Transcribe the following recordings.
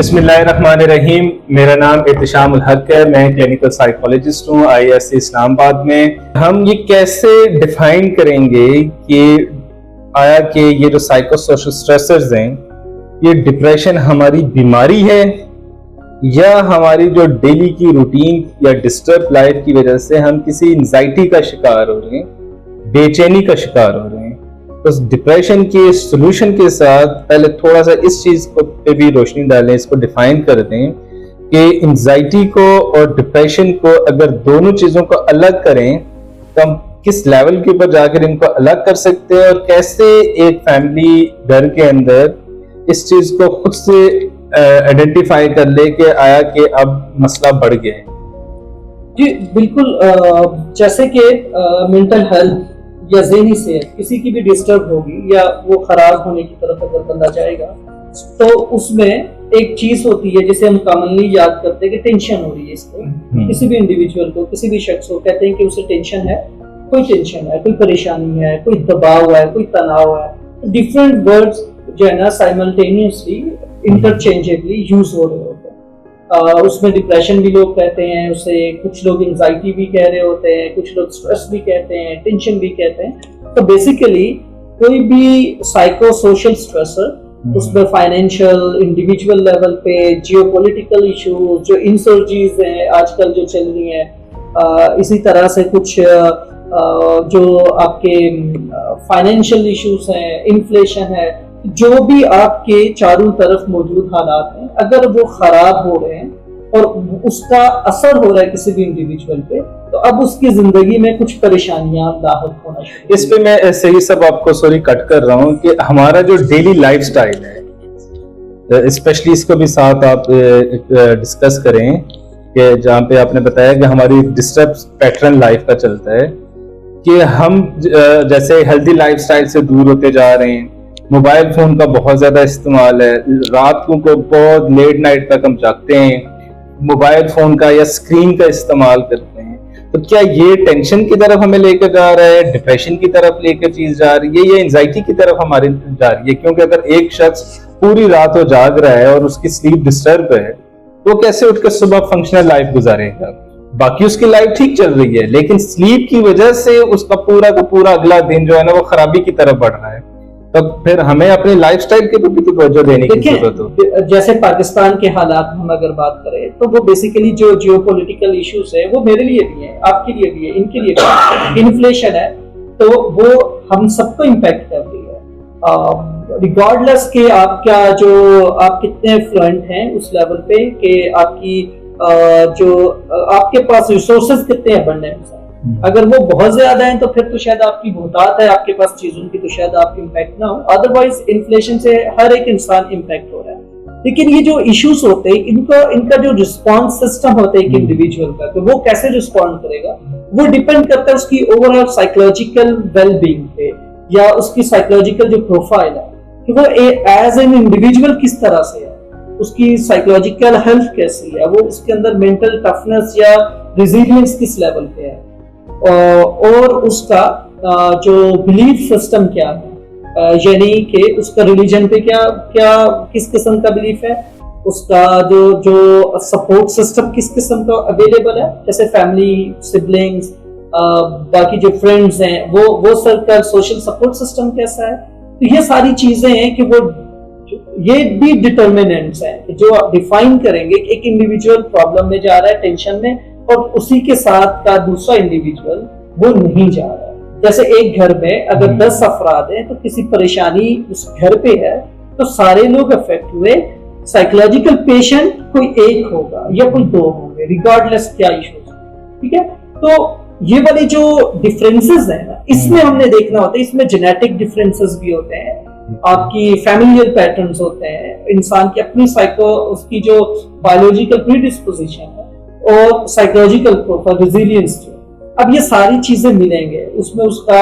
बिस्मिल्लाहिर्रहमानिर्रहीम। मेरा नाम एहतिशाम उल हक है। मैं क्लिनिकल साइकोलॉजिस्ट हूँ IISc इस्लामाबाद में। हम ये कैसे डिफाइन करेंगे कि आया कि ये जो साइकोसोशल स्ट्रेसर्स हैं, ये डिप्रेशन हमारी बीमारी है या हमारी जो डेली की रूटीन या डिस्टर्ब लाइफ की वजह से हम किसी एंजाइटी का शिकार हो रहे हैं, बेचैनी का शिकार हो रहे हैं। तो डिप्रेशन के सॉल्यूशन के साथ पहले थोड़ा सा इस चीज को पे भी रोशनी डालें, इसको डिफाइन कर दें कि एंजाइटी को और डिप्रेशन को अगर दोनों चीजों को अलग करें तो हम किस लेवल के ऊपर जाकर इनको अलग कर सकते हैं और कैसे एक फैमिली घर के अंदर इस चीज को खुद से आइडेंटिफाई कर ले कि आया कि अब मसला बढ़ गया है। जी बिल्कुल। जैसे कि मेंटल हेल्थ या ज़हनी सेहत किसी की भी डिस्टर्ब होगी या वो खराब होने की तरफ अगर बंदा जाएगा तो उसमें एक चीज होती है जिसे हम कॉमनली याद करते हैं कि टेंशन हो रही है इसको। किसी भी इंडिविजुअल को, किसी भी शख्स को कहते हैं कि उसे टेंशन है, कोई टेंशन है, कोई परेशानी है, कोई दबाव है, कोई तनाव है। डिफरेंट वर्ड्स जो है ना साइमल्टेनियसली इंटरचेंजेबली यूज हो रहे होते हैं। उसमें डिप्रेशन भी लोग कहते हैं उसे, कुछ लोग एंजाइटी भी कह रहे होते हैं, कुछ लोग स्ट्रेस भी कहते हैं, टेंशन भी कहते हैं। तो बेसिकली कोई भी साइको सोशल स्ट्रेसर उसमें फाइनेंशियल, इंडिविजुअल लेवल पे, जियोपॉलिटिकल इश्यूज, जो इंसर्जीज हैं आजकल जो चल रही हैं, इसी तरह से कुछ जो आपके फाइनेंशियल इश्यूज हैं, इन्फ्लेशन है, जो भी आपके चारों तरफ मौजूद हालात हैं, अगर वो खराब हो रहे हैं और उसका असर हो रहा है किसी भी इंडिविजुअल पे, तो अब उसकी जिंदगी में कुछ परेशानियां लाहक होना शुरू। इस पे मैं सही सब आपको सॉरी कट कर रहा हूँ कि हमारा जो डेली लाइफस्टाइल है, स्पेशली इसको भी साथ आप डिस्कस करें कि जहाँ पे आपने बताया कि हमारी डिस्टर्ब पैटर्न लाइफ का चलता है कि हम जैसे हेल्दी लाइफस्टाइल से दूर होते जा रहे हैं। मोबाइल फोन का बहुत ज्यादा इस्तेमाल है, रात को बहुत लेट नाइट तक हम जागते हैं, मोबाइल फोन का या स्क्रीन का इस्तेमाल करते हैं। तो क्या ये टेंशन की तरफ हमें लेकर जा रहा है, डिप्रेशन की तरफ लेकर चीज जा रही है, या एंजाइटी की तरफ हमारी जा रही है? क्योंकि अगर एक शख्स पूरी रात वो जाग रहा है और उसकी स्लीप डिस्टर्ब है तो कैसे उठकर सुबह फंक्शनल लाइफ गुजारेगा? बाकी उसकी लाइफ ठीक चल रही है, लेकिन स्लीप की वजह से उसका पूरा का पूरा अगला दिन जो है ना वो खराबी की तरफ बढ़ रहा है। तो फिर हमें अपने लाइफस्टाइल के प्रति तवज्जो देने की जरूरत हो। जैसे पाकिस्तान के हालात हम अगर बात करें तो वो बेसिकली जो जियोपॉलिटिकल इश्यूज है वो मेरे लिए भी है, आपके लिए भी है, इनके लिए भी है। इन्फ्लेशन है तो वो हम सबको इम्पैक्ट कर रही है, रिगार्डलेस के आपका जो आप कितने फ्लुएंट हैं उस लेवल पे कि आपकी जो आपके पास रिसोर्सेज कितने अबंडेंट हैं। अगर वो बहुत ज्यादा है तो फिर तो शायद आपकी बहुतात है आपके पास चीजों की, तो शायद आपकी इम्पैक्ट ना हो। अदरवाइज इन्फ्लेशन से हर एक इंसान इम्पैक्ट हो रहा है। लेकिन ये जो इश्यूज होते हैं इनका जो रिस्पॉन्स सिस्टम होता है एक इंडिविजुअल का, तो वो कैसे रिस्पॉन्ड करेगा वो डिपेंड करता है उसकी ओवरऑल साइकोलॉजिकल वेलबींग पे या उसकी साइकोलॉजिकल जो प्रोफाइल है कि वो एज एन इंडिविजुअल किस तरह से है, उसकी साइकोलॉजिकल हेल्थ कैसी है, वो उसके अंदर मेंटल टफनेस या रिजिलियंस किस लेवल पे है, और उसका जो बिलीफ सिस्टम क्या है, यानी कि उसका रिलीजन पे क्या क्या किस किस्म का बिलीफ है, उसका जो सपोर्ट सिस्टम किस किस्म का अवेलेबल है, जैसे फैमिली, सिबलिंग्स, बाकी जो फ्रेंड्स हैं वो सर्कल, सोशल सपोर्ट सिस्टम कैसा है। तो ये सारी चीजें हैं कि वो ये भी डिटर्मिनेंट्स हैं जो डिफाइन करेंगे कि एक इंडिविजुअल प्रॉब्लम में जा रहा है, टेंशन में, और उसी के साथ का दूसरा इंडिविजुअल वो नहीं जा रहा है। जैसे एक घर में अगर 10 अफराद हैं तो किसी परेशानी उस घर पे है तो सारे लोग अफेक्ट हुए। साइकोलॉजिकल पेशेंट कोई एक होगा या कोई दो होंगे, रिगार्डलेस क्या इश्यूज, ठीक है। तो ये वाली जो डिफरेंसेस है ना, इसमें हमने देखना होता है, इसमें जेनेटिक डिफरेंसेस भी होते हैं, आपकी फैमिलियल पैटर्न्स होते हैं, इंसान की अपनी उसकी जो बायोलॉजिकल प्रीडिस्पोजिशन है और साइकोलॉजिकल प्रोफाइल, रेजिलियंस जो, अब ये सारी चीजें मिलेंगे उसमें। उसका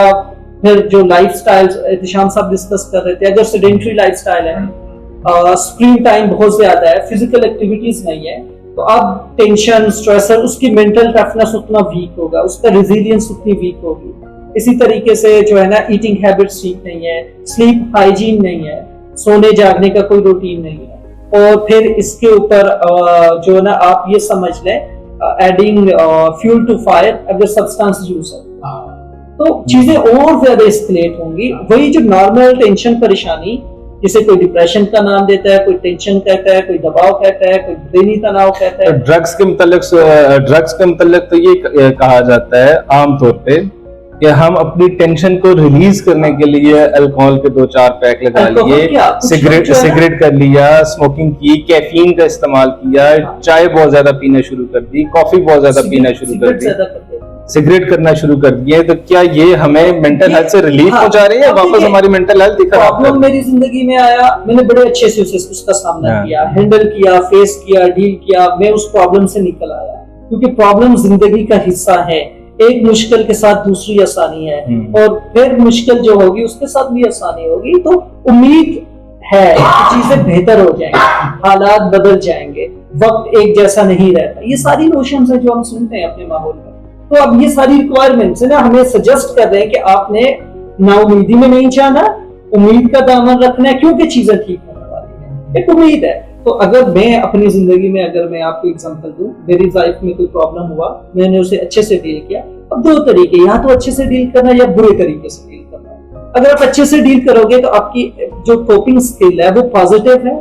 फिर जो लाइफस्टाइल एहतिशाम साहब डिस्कस कर रहे थे, अगर सेडेंटरी लाइफस्टाइल है, स्क्रीन टाइम बहुत ज्यादा है, फिजिकल एक्टिविटीज नहीं है, तो अब टेंशन, स्ट्रेस, उसकी मेंटल टफनेस उतना वीक होगा, उसका रेजिलियंस उतनी वीक होगी। इसी तरीके से जो है ना ईटिंग हैबिट्स ठीक नहीं है, स्लीप हाइजीन नहीं है, सोने जागने का कोई रूटीन नहीं है, और फिर इसके ऊपर जो ना आप ये समझ लें एडिंग फ्यूल टू फायर, अगर सब्सटेंस यूज है तो चीजें और ज्यादा एस्केलेट होंगी। वही जो नॉर्मल टेंशन परेशानी, जिसे कोई डिप्रेशन का नाम देता है, कोई टेंशन कहता है, कोई दबाव कहता है, कोई दिनी तनाव कहता है। ड्रग्स के मतलब तो ये कहा जाता है आमतौर पे कि हम अपनी टेंशन को रिलीज करने के लिए अल्कोहल के 2-4 पैक लगा लिए, सिगरेट कर लिया, स्मोकिंग की, कैफीन का इस्तेमाल किया, चाय बहुत ज्यादा पीना शुरू कर दी, कॉफी बहुत ज्यादा पीना शुरू कर दी, सिगरेट करना शुरू कर दिए, तो क्या ये हमें मेंटल हेल्थ से रिलीफ पहुंचा रही है? वापस हमारी मेंटल हेल्थ खराब कर रही है। मेरी जिंदगी में आया, मैंने बड़े अच्छे से उसका सामना किया, हैंडल किया, फेस किया, डील किया, मैं उस प्रॉब्लम से निकल आया, क्योंकि प्रॉब्लम जिंदगी का हिस्सा है। एक मुश्किल के साथ दूसरी आसानी है, और फिर मुश्किल जो होगी उसके साथ भी आसानी होगी। तो उम्मीद है कि चीजें बेहतर हो जाएंगी, हालात बदल जाएंगे, वक्त एक जैसा नहीं रहता। ये सारी नोशंस है जो हम सुनते हैं अपने माहौल में। तो अब ये सारी रिक्वायरमेंट्स है ना, हमें सजेस्ट कर रहे हैं कि आपने नाउमीदी में नहीं जाना, उम्मीद का दामन रखना है, क्योंकि चीजें ठीक होने वाली है, एक उम्मीद है। तो अगर मैं अपनी जिंदगी में, अगर मैं आपको एग्जांपल दूं, मेरी लाइफ में कोई प्रॉब्लम हुआ, मैंने उसे अच्छे से डील किया। अब 2 तरीके, या तो अच्छे से डील करना या बुरे तरीके से डील करना। अगर आप अच्छे से डील करोगे तो आपकी जो कोपिंग स्किल है वो पॉजिटिव है,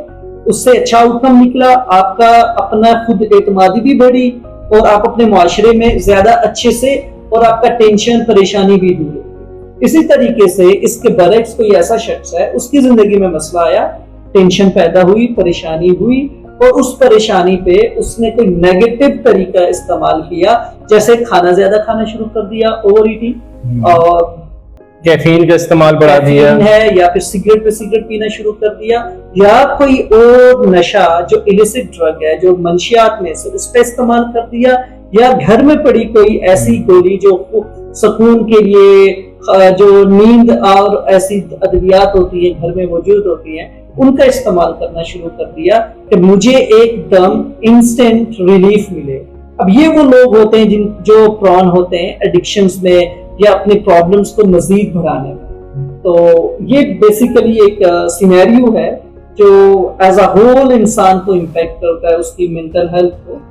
उससे अच्छा आउटकम निकला, आपका अपना खुद एतमादी भी बढ़ी, और आप अपने मुआशरे में ज्यादा अच्छे से, और आपका टेंशन परेशानी भी दूर होगी। इसी तरीके से इसके बरक्स कोई ऐसा शख्स है, उसकी जिंदगी में मसला आया, टेंशन पैदा हुई, परेशानी हुई, और उस परेशानी पे उसने कोई नेगेटिव तरीका इस्तेमाल किया, जैसे खाना ज्यादा खाना शुरू कर दिया, ओवर ईटिंग, और कैफीन का इस्तेमाल बढ़ा दिया है, या फिर सिगरेट पे सिगरेट पीना शुरू कर दिया, या कोई और नशा जो इलिसिट ड्रग है, जो मंशियात में से, उस पे इस्तेमाल कर दिया, या घर में पड़ी कोई ऐसी गोली जो सुकून के लिए, जो नींद और ऐसी अद्वियात होती है घर में मौजूद होती हैं, उनका इस्तेमाल करना शुरू कर दिया कि मुझे एकदम इंस्टेंट रिलीफ मिले। अब ये वो लोग होते हैं जो प्रॉन होते हैं एडिक्शंस में या अपने प्रॉब्लम्स को मजीद बढ़ाने में। तो ये बेसिकली एक सिनेरियो है जो एज अ होल इंसान को इम्पैक्ट करता है, उसकी मेंटल हेल्थ को।